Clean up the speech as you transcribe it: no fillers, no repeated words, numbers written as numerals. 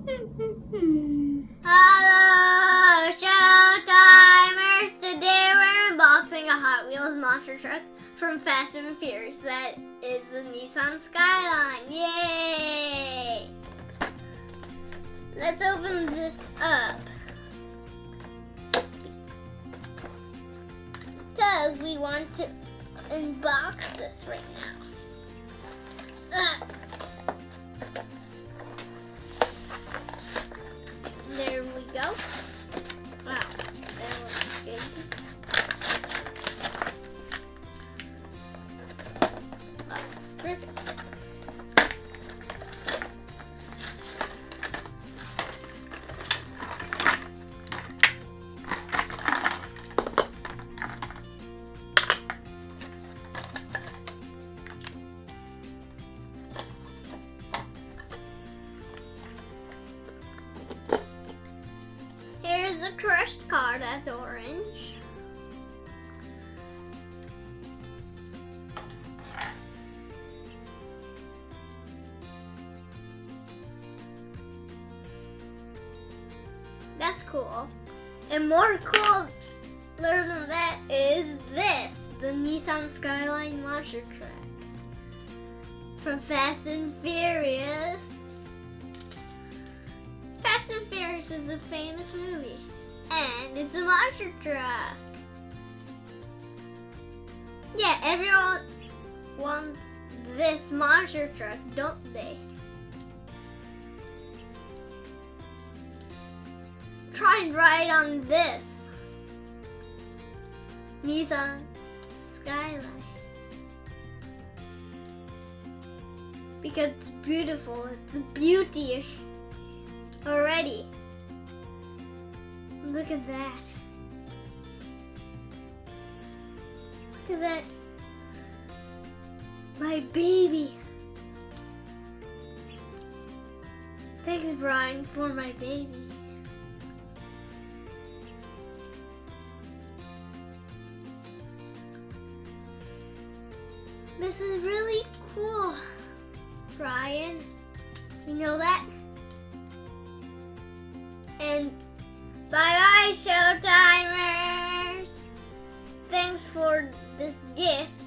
Hello, Showtimers! Today we're unboxing a Hot Wheels monster truck from Fast and Furious. That is the Nissan Skyline. Yay! Let's open this up. Because we want to unbox this right now. There we go. Wow, that looks good. Oh, perfect. Here's the crushed car that's orange. That's cool. And more cooler than that is this, the Nissan Skyline monster truck from Fast and Furious. Fast and Furious is a famous movie, and it's a monster truck. Yeah, everyone wants this monster truck, don't they? Try and ride on this Nissan Skyline. Because it's beautiful, it's a beauty already. Look at that. Look at that. My baby. Thanks, Brian, for my baby. This is really cool, Brian. You know that? And bye-bye, Showtimers! Thanks for this gift.